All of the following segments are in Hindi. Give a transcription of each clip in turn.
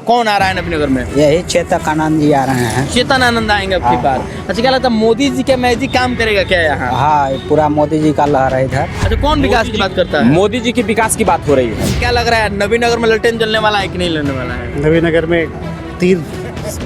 कौन आ रहा है नबीनगर में? यही चेतक आनंद जी आ रहे हैं। चेतन आनंद आएंगे अब की बार। अच्छा, क्या लगता है मोदी जी का मैजिक काम करेगा क्या यहाँ? हाँ, पूरा मोदी जी का लहर है इधर। अच्छा, कौन विकास की बात करता है? मोदी जी की विकास की बात हो रही है। क्या लग रहा है नबीनगर में ललटेन जलने वाला है कि नहीं जलने वाला है? नवीनगर में तीन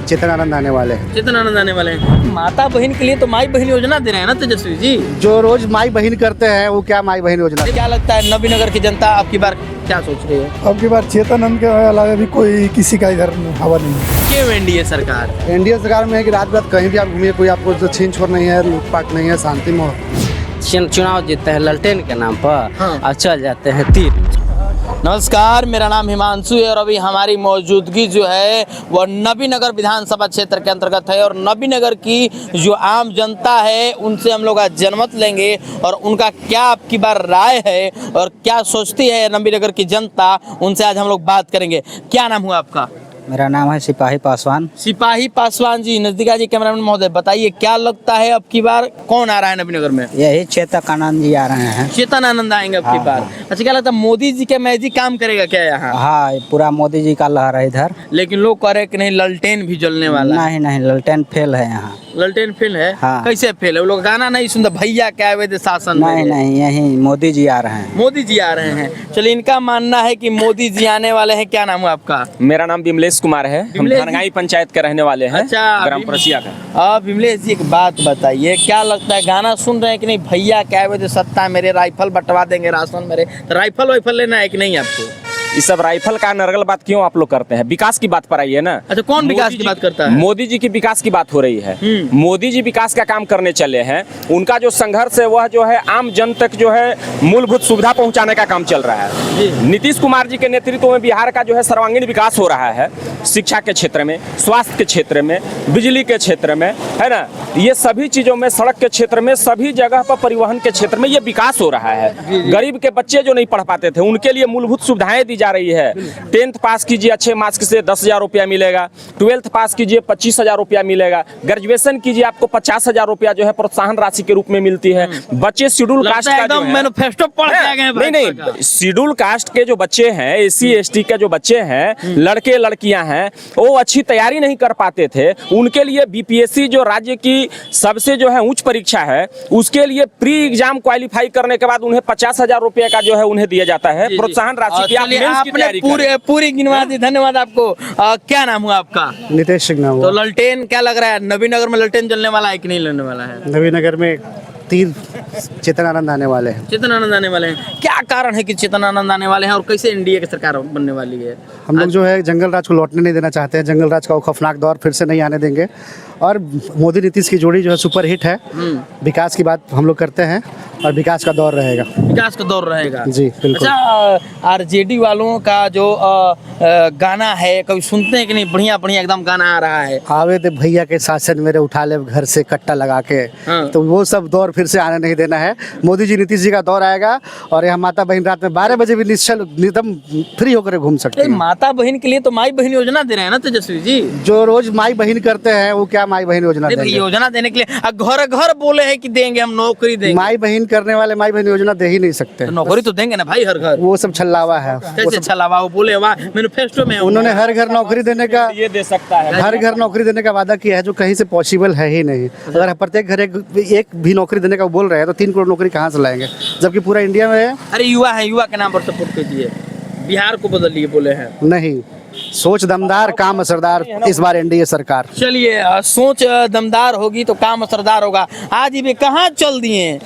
चेतन आनंद आने वाले हैं। चेतन आनंद आने वाले हैं। माता बहन के लिए तो माई बहन योजना दे रहे हैं ना तेजस्वी जी? जो रोज माई बहन करते हैं वो क्या माई बहन योजना? क्या लगता है नबीनगर की जनता अब की बार क्या सोच रही है? अब की बार चेतन आनंद के अलावा भी कोई किसी का इधर हवा नहीं है। क्यों एनडीए सरकार? एनडीए सरकार में है कि रात रात कहीं भी आप घूमिए, कोई आपको जो छीन छोड़ नहीं है, लूटपाट नहीं है, शांति में चुनाव जीतते हैं ललटेन के नाम पर हाँ। और चल जाते हैं तीर। नमस्कार, मेरा नाम हिमांशु है और अभी हमारी मौजूदगी जो है वह नबीनगर विधानसभा क्षेत्र के अंतर्गत है और नबीनगर की जो आम जनता है उनसे हम लोग आज जनमत लेंगे और उनका क्या अब की बार राय है और क्या सोचती है नबीनगर की जनता, उनसे आज हम लोग बात करेंगे। क्या नाम हुआ आपका? मेरा नाम है सिपाही पासवान। सिपाही पासवान जी, नजदीक जी कैमरामैन महोदय, बताइए क्या लगता है अब की बार कौन आ रहा है नबीनगर में? यही चेतक आनंद जी आ रहे हैं। चेतन आनंद आएंगे अब की हाँ, बार। अच्छा, क्या लगता है मोदी जी का मैजिक काम करेगा क्या यहाँ? हाँ, पूरा मोदी जी का लहर है इधर। लेकिन लोग कह रहे हैं कि नहीं ललटेन भी जलने वाला है। नहीं नहीं, ललटेन फेल है यहाँ। ललटेन फेल है? हाँ। कैसे फेल है? वो लोग गाना नहीं सुनते, भैया क्या वैद्य शासन नहीं मेरे। नहीं, यही मोदी जी आ रहे हैं। मोदी जी आ रहे हैं। चलिए, इनका मानना है कि मोदी जी आने वाले हैं। क्या नाम है आपका? मेरा नाम विमलेश कुमार है। हम विमलेश जी? धनगाई पंचायत के रहने वाले हैं। अच्छा, ग्राम परसिया का। अब विमलेश जी एक बात बताइए, क्या लगता है गाना सुन रहे हैं कि नहीं, भैया क्या वैद्य सत्ता मेरे, राइफल बंटवा देंगे राशन मेरे, तो राइफल वाइफल लेना है कि नहीं आपको? इस सब राइफल का नरगल बात क्यों आप लोग करते हैं? विकास की बात पर आइए ना। अच्छा, कौन विकास की बात करता है? मोदी जी की विकास की बात हो रही है। मोदी जी विकास का काम करने चले हैं। उनका जो संघर्ष है वह जो है आम जन तक जो है मूलभूत सुविधा पहुंचाने का काम चल रहा है। नीतीश कुमार जी के नेतृत्व में बिहार का जो है सर्वांगीण विकास हो रहा है। शिक्षा के क्षेत्र में, स्वास्थ्य के क्षेत्र में, बिजली के क्षेत्र में, है ना, ये सभी चीजों में, सड़क के क्षेत्र में, सभी जगह पर परिवहन के क्षेत्र में ये विकास हो रहा है। गरीब के बच्चे जो नहीं पढ़ पाते थे उनके लिए मूलभूत सुविधाएं दी जा रही है। 10th पास कीजिए अच्छे मार्क्स से 10,000 रुपया मिलेगा। 12th पास कीजिए 25,000 रुपया मिलेगा। ग्रेजुएशन कीजिए आपको 50,000 रुपया जो है प्रोत्साहन राशि के रूप में मिलती है। बच्चे शेड्यूल कास्ट का जो है, मैनिफेस्टो पढ़ के आ गए हैं। नहीं, शेड्यूल कास्ट के जो बच्चे हैं, SC ST के जो बच्चे हैं, लड़के लड़कियां हैं, वो अच्छी तैयारी नहीं कर पाते थे। उनके लिए BPSC जो राज्य की सबसे जो है उच्च परीक्षा है, उसके लिए प्री एग्जाम क्वालिफाई करने के बाद उन्हें 50,000 रुपया का जो है उन्हें दिया जाता है प्रोत्साहन राशि की। आप मेंस की तैयारी पूरी गिनवा दी। धन्यवाद आपको। क्या नाम हुआ आपका? नितेश सिंह नाम तो हुआ। ललटेन क्या लग रहा है नबीनगर में ललटेन जलने वाला है कि नहीं जलने वाला है? नवीनगर में तीन चेतन आनंद आने वाले हैं। चेतन आनंद आने वाले हैं। क्या कारण है कि चेतन आनंद आने वाले हैं और कैसे एनडीए की सरकार बनने वाली है? हम लोग जो है जंगल राज को लौटने नहीं देना चाहते हैं। जंगल राज का वो खौफनाक दौर फिर से नहीं आने देंगे और मोदी नीतीश की जोड़ी जो है सुपर हिट है। विकास की बात हम लोग करते हैं और विकास का दौर रहेगा। विकास का दौर रहेगा जी बिल्कुल। अच्छा, आरजेडी वालों का जो गाना है कभी सुनते हैं कि नहीं? बढ़िया बढ़िया एकदम गाना आ रहा है। आवे दे भैया के शासन मेरे, उठा ले घर से कट्टा लगा के। हाँ। तो वो सब दौर फिर से आने नहीं देना है। मोदी जी नीतीश जी का दौर आएगा और यहाँ माता बहन रात में 12 बजे भी निश्चल एकदम फ्री होकर घूम सकते हैं। माता बहन के लिए तो माई बहन योजना दे रहे हैं ना तेजस्वी जी? जो रोज माई बहन करते हैं वो क्या माई बहन योजना नहीं, देंगे? योजना देने के लिए घर घर बोले हैं कि देंगे हम नौकरी देंगे। माई बहन करने वाले माई बहन योजना दे ही नहीं सकते। तो नौकरी तो देंगे ना भाई हर घर। वो सब छल्लावा है। कैसे छलावा? वो बोले वाह मैनिफेस्टो में उन्होंने हर घर नौकरी देने का, ये दे सकता है। हर घर नौकरी देने का वादा किया है जो कहीं से पॉसिबल है ही नहीं। अगर प्रत्येक घर एक भी नौकरी देने का बोल रहे हैं तो 3 करोड़ नौकरी कहाँ से लाएंगे जबकि पूरा इंडिया में है। अरे युवा है, युवा के नाम पर सपोर्ट कीजिए। बिहार को बदलिए बोले हैं। नहीं, सोच दमदार काम असरदार इस बार एनडीए सरकार। चलिए, सोच दमदार होगी तो काम असरदार होगा। आज भी कहाँ चल दिए,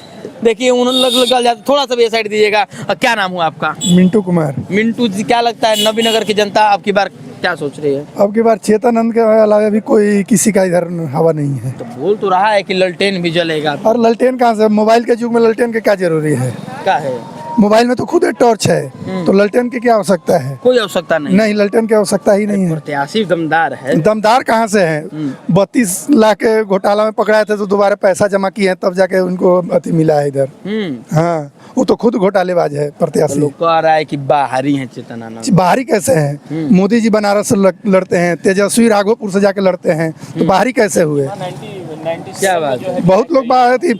देखिए उन्होंने लग जाते। थोड़ा सा भी साइड दीजिएगा। क्या नाम हुआ आपका? मिंटू कुमार। मिंटू जी, क्या लगता है नबीनगर की जनता अब की बार क्या सोच रही है? अब की बार चेतन आनंद के अलावा भी कोई किसी का इधर हवा नहीं है। तो बोल तो रहा है कि ललटेन भी जलेगा। और ललटेन कहाँ से? मोबाइल के युग में ललटेन के क्या जरूरी है? क्या है? मोबाइल में तो खुद एक टॉर्च है, तो ललटेन की क्या आवश्यकता है? कोई आवश्यकता नहीं। नहीं, ललटेन की आवश्यकता ही नहीं है। प्रत्याशी दमदार है। दमदार कहाँ से है? 32 लाख के घोटाला में पकड़ाए थे तो दोबारा पैसा जमा किए हैं तब जाके उनको अति मिला है इधर। हाँ, वो तो खुद घोटालेबाज है प्रत्याशी। लोग कह रहा है कि बाहरी है चेतन आनंद। बाहरी कैसे हैं? मोदी जी बनारस से लड़ते हैं, तेजस्वी राघोपुर से जाके लड़ते हैं, तो बाहरी कैसे हुए? क्या बात है। बहुत लोग बात थी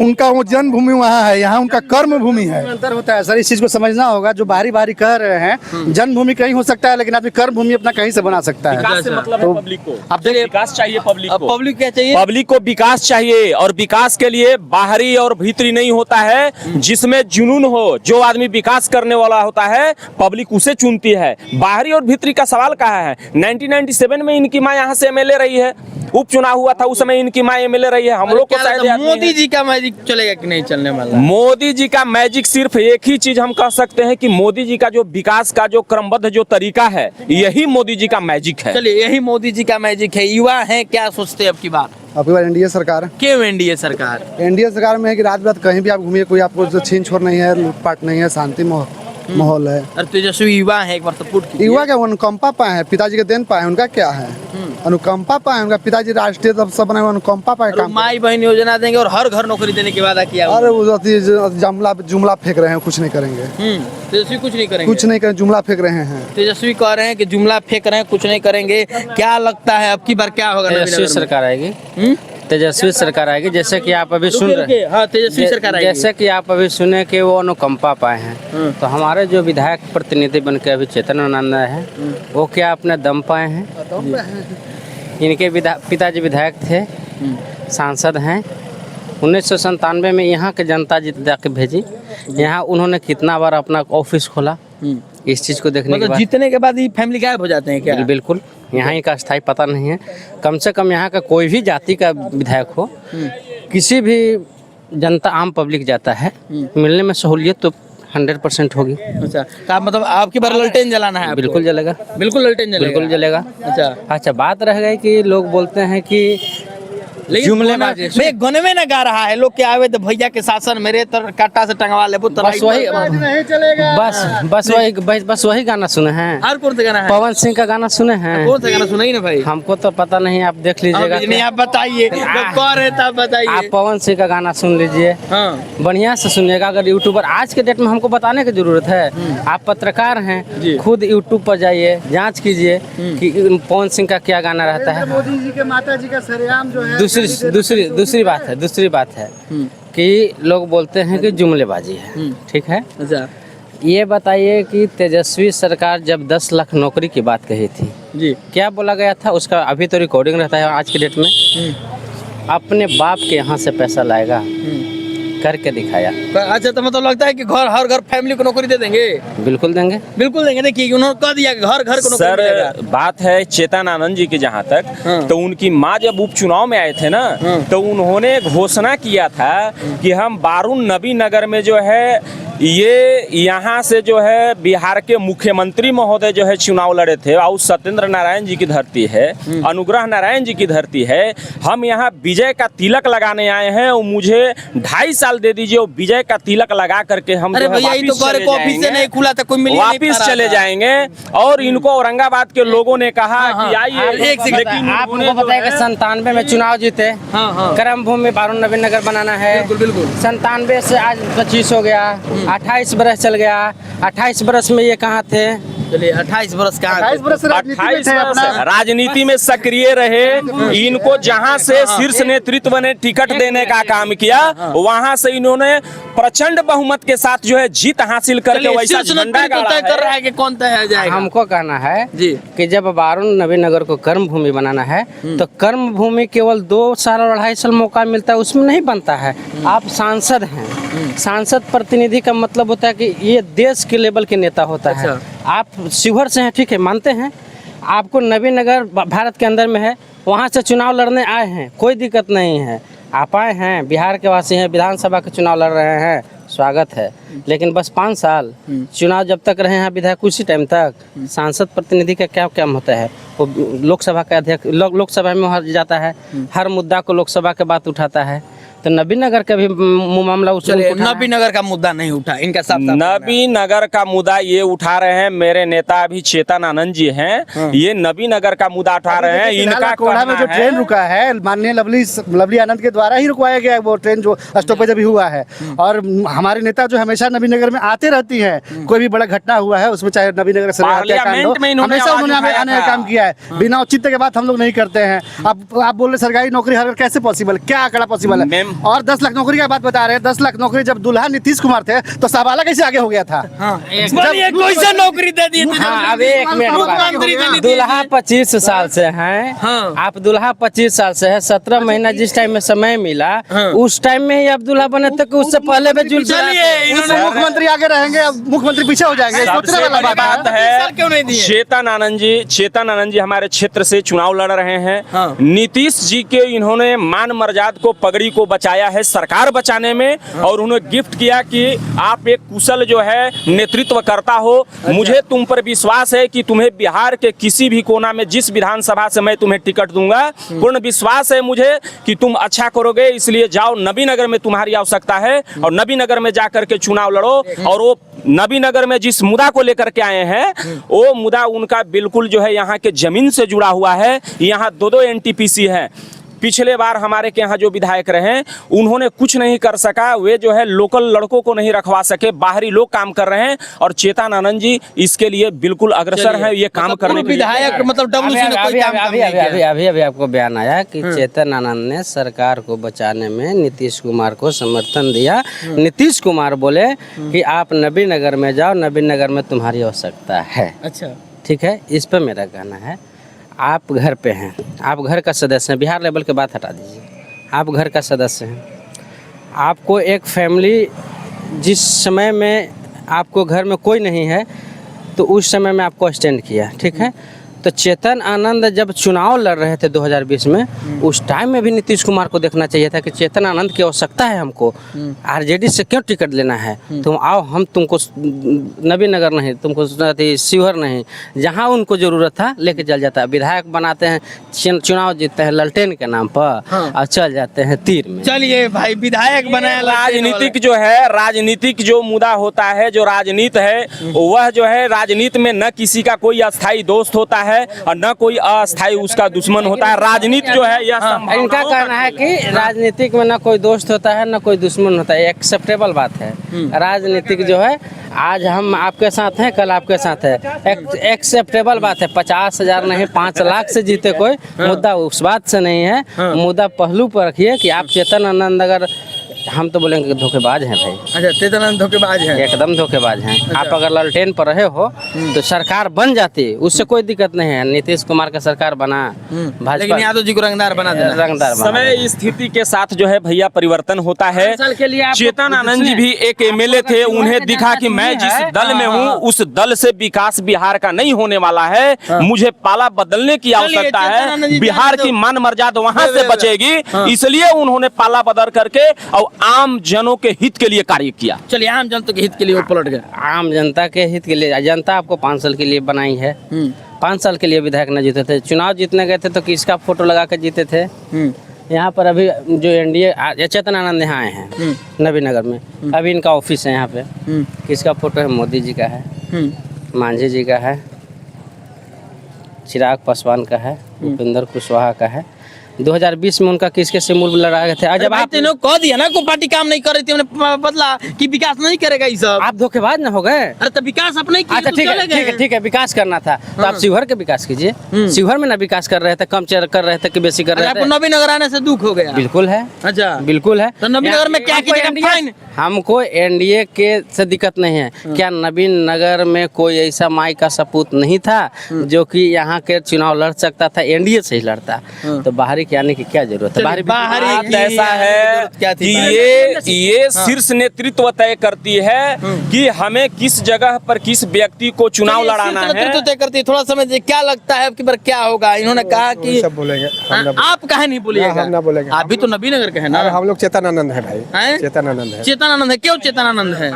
उनका वो जन्मभूमि वहाँ है, यहाँ उनका कर्म भूमि है। अंतर होता है सर, इस चीज को समझना होगा। जो बारी बारी कह रहे हैं जन्मभूमि कहीं हो सकता है, लेकिन आदमी कर्म भूमि अपना कहीं से बना सकता है। विकास से मतलब है पब्लिक को। अब देखिए, विकास चाहिए पब्लिक को। पब्लिक क्या चाहिए? पब्लिक को विकास चाहिए, और विकास के लिए बाहरी और भीतरी नहीं होता है। जिसमें जुनून हो, जो आदमी विकास करने वाला होता है, पब्लिक उसे चुनती है। बाहरी और भीतरी का सवाल कहाँ है? 1997 में इनकी माँ यहाँ से एमएलए रही है, उपचुनाव हुआ था उस समय इनकी माँ एमएलए रही है। हम लोग को क्या शायद लगता है, याद नहीं है। मोदी जी का मैजिक चलेगा कि नहीं चलने वाला? मोदी जी का मैजिक सिर्फ एक ही चीज हम कह सकते हैं कि मोदी जी का जो विकास का जो क्रमबद्ध जो तरीका है, यही मोदी जी का मैजिक है। चलिए, यही मोदी जी का मैजिक है। युवा है, क्या सोचते हैं अब की बार? आपकी बार एनडीए सरकार, क्यों एनडीए सरकार? एनडीए सरकार में है कि रात रात कहीं भी आप घूमिए, कोई आपको छीन छोड़ नहीं है, लूटपाट नहीं है, शांति माहौल है। और तेजस्वी युवा है, एक बार सपोर्ट कीजिए। युवा क्या अनुकंपा पाए हैं, पिताजी के देन पाए, उनका क्या है? अनुकंपा पाए, उनका पिताजी राष्ट्रीय सब बने, अनुकंपा पाए और काम। माई बहन योजना देंगे और हर घर नौकरी देने के वादा किया। अरे वो जुमला फेंक रहे हैं, कुछ नहीं करेंगे, तेजस्वी कुछ नहीं करेंगे। कुछ नहीं करें, जुमला फेंक रहे हैं। तेजस्वी कह रहे हैं कि जुमला फेंक रहे हैं, कुछ नहीं करेंगे। क्या लगता है अब की बार क्या होगा? तेजस्वी सरकार आएगी, तेजस्वी सरकार आएगी। जैसे कि आप अभी सुन रहे हैं, हाँ, तेजस्वी सरकार आएगी। जैसे कि आप अभी सुने कि वो अनुकंपा पाए हैं, तो हमारे जो विधायक प्रतिनिधि बन के अभी चेतन आनंद है, वो क्या अपने दम पाए हैं? इनके पिताजी विधायक थे, सांसद हैं। 1997 में यहाँ के जनता जाके भेजी, यहाँ उन्होंने कितना बार अपना ऑफिस खोला, इस चीज़ को देखने के मतलब बाद जीतने के बाद ही फैमिली गायब हो जाते हैं क्या? बिल्कुल, यहाँ का स्थायी पता नहीं है। कम से कम यहाँ का कोई भी जाति का विधायक हो, किसी भी जनता आम पब्लिक जाता है, मिलने में सहूलियत तो 100% होगी। अच्छा, का मतलब आपकी बार ललटेन जलाना है आपको? बिल्कुल जलेगा, बिल्कुल ललटेन जलेगा। बिल्कुल जलेगा। अच्छा, बात रह गई कि लोग बोलते हैं कि लेकिन जुमलेबाजी मैं गने में ना गा रहा है, लोग क्या आवे तो भैया के शासन मेरे तर काटा से टंगवा ले बस वही गाना सुने हैं। और कौन सा गाना है? पवन सिंह का गाना सुने हैं। कौन सा गाना सुनाइए ना भाई। हमको तो पता नहीं, आप देख लीजिएगा। नहीं, आप बताइए, जब कह रहे तब बताइए। आप पवन सिंह का गाना सुन लीजिए, हाँ, बढ़िया से सुनिएगा। अगर यूट्यूबर आज के डेट में हमको बताने की जरूरत है, आप पत्रकार हैं, खुद यूट्यूब पर जाइए, जांच कीजिए कि पवन सिंह का क्या गाना रहता है। मोदी जी के माता जी का सरेआम जो है। दूसरी बात है कि लोग बोलते हैं कि जुमलेबाजी है, ठीक है। अच्छा ये बताइए कि तेजस्वी सरकार जब 10 लाख नौकरी की बात कही थी जी, क्या बोला गया था? उसका अभी तो रिकॉर्डिंग रहता है आज के डेट में। अपने बाप के यहाँ से पैसा लाएगा, करके दिखाया। अच्छा, तो मतलब लगता है कि हर घर फैमिली को नौकरी दे देंगे? बिल्कुल देंगे, बिल्कुल देंगे। देखिए, उन्होंने कह दिया कि घर घर को नौकरी मिलेगा। सर, बात है चेतन आनंद जी की जहाँ तक, तो उनकी माँ जब उपचुनाव में आए थे ना, तो उन्होंने घोषणा किया था कि हम बारून नबी नगर में जो है ये यहाँ से जो है बिहार के मुख्यमंत्री महोदय जो है चुनाव लड़े थे, और सत्येंद्र नारायण जी की धरती है, अनुग्रह नारायण जी की धरती है। हम यहाँ विजय का तिलक लगाने आए हैं, और मुझे 2.5 साल दे दीजिए, और विजय का तिलक लगा करके हम अरे भैया, ये तो घर को ऑफिस से नहीं खुला था, कोई मिल वापिस चले जाएंगे। और इनको औरंगाबाद के लोगों ने कहा कि आइए, लेकिन आपको बताया कि 97 में चुनाव जीते, कर्म भूमि बारून नबी नगर बनाना है। बिल्कुल 97 से आज 25 हो गया, 28 बरस चल गया। 28 बरस में ये कहाँ थे? चलिए, 28 बरस का 28 बरस राजनीति में सक्रिय रहे। इनको जहां से शीर्ष नेतृत्व ने टिकट देने का काम किया, वहां से इन्होंने प्रचंड बहुमत के साथ जो है जीत हासिल करके वैसा झंडा गाड़ा तय कर रहा है। है कि कौन तय जाएगा। हमको कहना है जी कि जब बारून नबी नगर को कर्म भूमि बनाना है, तो कर्म भूमि केवल 2 साल और 2.5 साल मौका मिलता है, उसमें नहीं बनता है। आप सांसद हैं, सांसद प्रतिनिधि का मतलब होता है कि ये देश के लेवल के नेता होता है। आप शिवहर से हैं, ठीक है, मानते हैं। आपको नबी नगर भारत के अंदर में है, वहाँ से चुनाव लड़ने आए हैं, कोई दिक्कत नहीं है। आप आए हैं, बिहार के वासी हैं, विधानसभा के चुनाव लड़ रहे हैं, स्वागत है। लेकिन बस 5 साल चुनाव जब तक रहे हैं विधायक, उसी टाइम तक सांसद प्रतिनिधि का क्या काम होता है? वो लोकसभा का अध्यक्ष लोकसभा में जाता है, हर मुद्दा को लोकसभा के बात उठाता है। तो नबी नगर का भी मामला चलिए उठा है। नबी नगर का मुद्दा नहीं उठा इनका साफ नबी नगर का मुद्दा ये उठा रहे हैं, मेरे नेता अभी चेतन आनंद जी हैं, ये नबी नगर का मुद्दा उठा रहे हैं। इनका कोड़ा में जो कहना ट्रेन है रुका है माननीय लवली आनंद के द्वारा ही रुकवाया गया है, वो ट्रेन जो स्टॉपेज अभी हुआ है। और हमारे नेता जो हमेशा नबी नगर में आते रहती हैं, कोई भी बड़ा घटना हुआ है उसमें, चाहे नबी नगर से पार्लियामेंट में इन्होंने हमेशा आवाज उन्होंने हमें उठाया आने का था। काम किया है। बिना औचित्य के बात हम लोग नहीं करते हैं। अब आप बोल रहे सरकारी नौकरी हर कैसे पॉसिबल, क्या आंकड़ा पॉसिबल है? और 10 लाख नौकरी की बात बता रहे हैं। 10 लाख नौकरी जब दुल्हा नीतीश कुमार थे तो साबाला कैसे आगे हो गया था? बोलिए कोई सा नौकरी दे दी थी? हाँ, अब एक मिनट मुख्यमंत्री का बात। नीतीश दुल्हा 25 साल से हैं। हाँ। आप दुल्हा 25 साल से है, 17 महीना जिस टाइम में समय मिला उस टाइम में ही आप दुल्हा बने, तक उससे पहले भी जुल चलिए उससे मुख्यमंत्री आगे रहेंगे, अब मुख्यमंत्री पीछे हो जाएंगे, सोचने सबसे वाला बड़ी बात बात है। सर क्यों नहीं है दिए? चेतन आनंद जी हमारे क्षेत्र से चुनाव लड़ रहे हैं। हाँ। नीतीश जी के इन्होंने मान मर्यादा को, पगड़ी को बचाया है सरकार बचाने में, और उन्हें गिफ्ट किया कि आप एक कुशल जो है नेतृत्व करता हो। मुझे तुम पर विश्वास है कि तुम्हें बिहार के किसी भी कोना में, जिस विधानसभा से मैं तुम्हें टिकट दूंगा, पूर्ण विश्वास है मुझे कि तुम अच्छा करोगे। इसलिए जाओ, नबी नगर में तुम्हारी आवश्यकता है और नबी नगर में जाकर के चुनाव लड़ो। और वो नबी नगर में जिस मुद्दा को लेकर के आए हैं वो मुद्दा उनका बिल्कुल जो है यहाँ के जमीन से जुड़ा हुआ है। यहाँ दो एनटीपीसी है। पिछले बार हमारे के यहाँ जो विधायक रहे उन्होंने कुछ नहीं कर सका, वे जो है लोकल लड़कों को नहीं रखवा सके, बाहरी लोग काम कर रहे हैं। और चेतन आनंद जी इसके लिए बिल्कुल अग्रसर हैं, ये काम करने के लिए। विधायक मतलब डब्ल्यूसी ने कोई काम नहीं किया। अभी आपको बयान आया कि चेतन आनंद ने सरकार को बचाने में नीतीश कुमार को समर्थन दिया। नीतीश कुमार बोले कि आप नबी नगर में जाओ, नबी नगर में तुम्हारी आवश्यकता है। अच्छा, ठीक है, इस पर मेरा कहना है, आप घर पे हैं, आप घर का सदस्य हैं, बिहार लेवल के बात हटा दीजिए, आप घर का सदस्य हैं। आपको एक फैमिली, जिस समय में आपको घर में कोई नहीं है तो उस समय में आपको स्टैंड किया, ठीक है। तो चेतन आनंद जब चुनाव लड़ रहे थे 2020 में, उस टाइम में भी नीतीश कुमार को देखना चाहिए था कि चेतन आनंद की आवश्यकता है हमको, आरजेडी से क्यों टिकट लेना है, तुम आओ, हम तुमको नबी नगर नहीं, तुमको शिवहर नहीं, जहां उनको जरूरत था लेके चल जाता है। विधायक बनाते हैं, चुनाव जीतते हैं ललटेन के नाम पर और चल जाते हैं तीर में। चलिए भाई, विधायक बनाया राजनीतिक जो है, राजनीतिक जो मुद्दा होता है, जो राजनीति है, वह जो है राजनीति में न किसी का कोई अस्थाई दोस्त होता है और न कोई अस्थाई उसका दुश्मन होता है। राजनीति जो है यह इनका कहना है कि राजनीतिक में ना कोई दोस्त होता है ना कोई दुश्मन होता है, एक्सेप्टेबल बात है। राजनीतिक जो है, आज हम आपके साथ हैं, कल आपके साथ है, एक्सेप्टेबल बात है। 50,000 नहीं 5 लाख से जीते कोई, मुद्दा उस बात से नहीं है। मुद्दा पहलू पर रखिए कि आप चेतन आनंद, अगर हम तो बोलेंगे कि धोखेबाज हैं भाई। अच्छा, चेतन आनंद धोखेबाज है, एकदम धोखेबाज हैं। आप अगर ललटेन पर रहे हो तो सरकार बन जाती, उससे कोई दिक्कत नहीं है। नीतीश कुमार का सरकार बना, लेकिन यादव जी को रंगदार बना देना। रंगदार बना। समय स्थिति के साथ जो है भैया परिवर्तन होता है। साल के लिए चेतन आनंद जी भी एक एमएलए थे, उन्हें दिखा कि मैं जिस दल में हूँ उस दल से विकास बिहार का नहीं होने वाला है, मुझे पाला बदलने की आवश्यकता है, बिहार की मान मर्यादा वहां से बचेगी, इसलिए उन्होंने पाला बदल करके और आम जनों के हित के लिए कार्य किया। चलिए, आम जनता के हित के लिए वो पलट गए। आम जनता के हित के लिए, जनता आपको 5 साल के लिए बनाई है। 5 साल के लिए विधायक न जीते थे, चुनाव जीतने गए थे तो किसका फोटो लगा के जीते थे। यहाँ पर अभी जो एनडीए चेतन आनंद यहाँ आए हैं नबी नगर में, अभी इनका ऑफिस है यहाँ पे, किसका फोटो है? मोदी जी का है, मांझी जी का है, चिराग पासवान का है, उपेंद्र कुशवाहा का है। 2020 में उनका किसके से मूल लड़ा गए थे। आज जब आप कह दिया ना को पार्टी काम नहीं कर रही थी, उन्हें बदला कि विकास नहीं करेगा ये सब। आप धोखेबाज न हो गए। अरे तो विकास अपने ही किए अच्छा तो ठीक है, चले गए। ठीक है, ठीक है, विकास करना था तो आप शिवहर के विकास कीजिए। शिवहर में ना विकास कर रहे थे, कम कर रहे थे कि बेसी कर अरे रहे आपको थे। नबी नगर आने से दुख हो गया। बिल्कुल है, अच्छा, बिल्कुल है। तो नबी नगर में क्या कीजिएगा? फाइन। हमको एनडीए के से दिक्कत नहीं है। क्या नबी नगर में कोई ऐसा माई का सपूत नहीं था जो कि यहाँ के चुनाव लड़ सकता था? एनडीए से ही लड़ता, तो बाहरी के आने की क्या जरूरत है? बाहरी बात ऐसा है कि ये शीर्ष नेतृत्व तय करती है कि हमें किस जगह पर किस व्यक्ति को चुनाव लड़ाना है। नेतृत्व तय करती है। थोड़ा समय क्या लगता है आपकी बार क्या होगा? इन्होंने कहा कि सब बोलेंगे, आप कहे नहीं बोलिएगा, हम ना बोलेंगे। आप भी तो नबी नगर के हैं ना। हम लोग चेतन आनंद है भाई, हैं? चेतन आनंद है। चेतनानंद है, क्यों चेतनानंद है?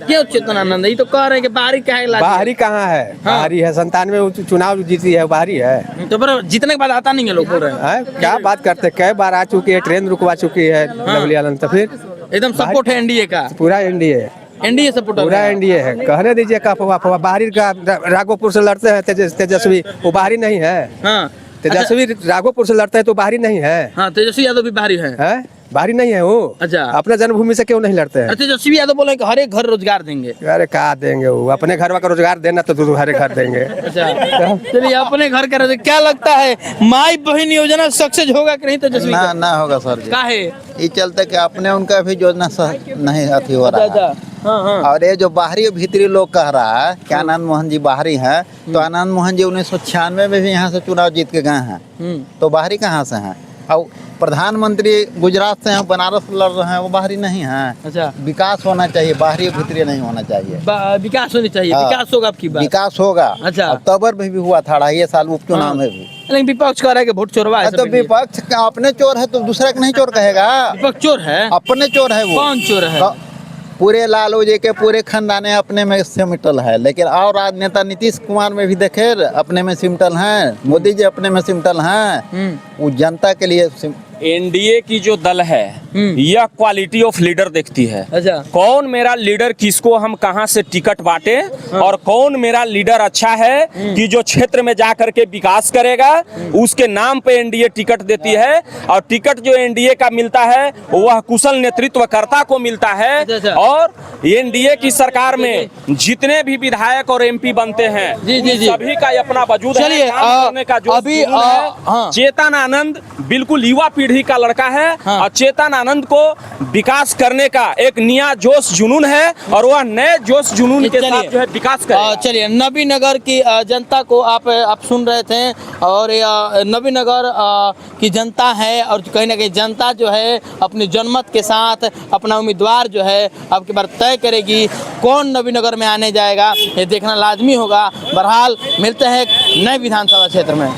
क्यों चेतनानंद है? ये तो कह रहे हैं कि बाहरी क्या है, बाहरी कहाँ है? बाहरी है, 97 चुनाव जीती है, बाहरी है। तो पर जीतने के बाद आता नहीं है, लोग बोल रहे हैं। हैं? क्या बात करते, कई बार आ चुकी है, ट्रेन रुकवा चुकी है लवली आनंद, तो फिर एकदम सपोर्ट है एनडीए का, पूरा एनडीए, एनडीए सपोर्ट पूरा एनडीए है। कहने दीजिए का अफवाह, बाहरी का राघोपुर से लड़ते हैं तेजस्वी, वो बाहरी नहीं है। हाँ तेजस्वी राघोपुर से लड़ते हैं तो बाहरी नहीं है। हाँ, तेजस्वी यादव भी बाहरी है। हैं? बाहरी नहीं है वो। अच्छा। अपने जन्मभूमि से क्यों नहीं लड़ते हैं? तेजस्वी यादव बोले कि हर एक घर रोजगार देंगे। अरे कहा देंगे वो, अपने घर का रोजगार देना तो हर एक घर देंगे। अच्छा, चलिए अपने घर का रोजगार। क्या लगता है माई बहन योजना सक्सेस होगा कि नहीं तेजस्वी? ना होगा सर जी। काहे? ये चलते कि अपने उनका भी योजना नहीं अथी हो रहा है। हाँ हाँ। और ये जो बाहरी भीतरी लोग कह रहा है कि आनंद मोहन जी बाहरी हैं, तो आनंद मोहन जी 1996 में भी यहाँ से चुनाव जीत के गए हैं, तो बाहरी कहाँ से हैं? और प्रधानमंत्री गुजरात से हैं, बनारस लड़ रहे हैं, वो बाहरी नहीं हैं। अच्छा, विकास होना चाहिए, बाहरी भीतरी नहीं होना चाहिए। विकास होनी चाहिए। हाँ। विकास होगा आपकी बात? विकास होगा। अच्छा। अब तबर में भी हुआ था 2.5 साल उपचुनाव में भी। लेकिन विपक्ष कह रहा है कि वोट चोरवा है। तो विपक्ष का अपने चोर है तो दूसरा का नहीं चोर कहेगा। विपक्ष चोर है? अपने चोर है वो। कौन चोर है? पूरे लालू जी के पूरे खानदाने अपने में सिमटल है, लेकिन और राजनेता नीतीश कुमार में भी देखे अपने में सिमटल हैं, मोदी जी अपने में सिमटल हैं। वो जनता के लिए एनडीए की जो दल है यह क्वालिटी ऑफ लीडर देखती है। अच्छा। कौन मेरा लीडर, किसको हम कहां से टिकट बांटे, और कौन मेरा लीडर अच्छा है कि जो क्षेत्र में जा करके विकास करेगा, उसके नाम पे एनडीए टिकट देती है। और टिकट जो एनडीए का मिलता है वह कुशल नेतृत्वकर्ता को मिलता है। अच्छा। और एनडीए की सरकार में जितने भी विधायक और एमपी बनते हैं जी, जी, जी। सभी का अपना वजूद है। चलिए, काम करने का जो अभी, जुनून है। हाँ। चेतन आनंद बिल्कुल युवा पीढ़ी का लड़का है। हाँ। और चेतन आनंद को विकास करने का एक नया जोश जुनून है, और वह नए जोश जुनून के साथ जो है विकास करेगा। चलिए, नबीनगर की जनता को आप सुन रहे थे, और नबीनगर की जनता है, और कहीं ना कहीं जनता जो है अपनी जनमत के साथ अपना उम्मीदवार जो है अब की बार तय करेगी। कौन नबीनगर में आने जाएगा ये देखना लाजमी होगा। बहरहाल मिलते हैं नए विधानसभा क्षेत्र में।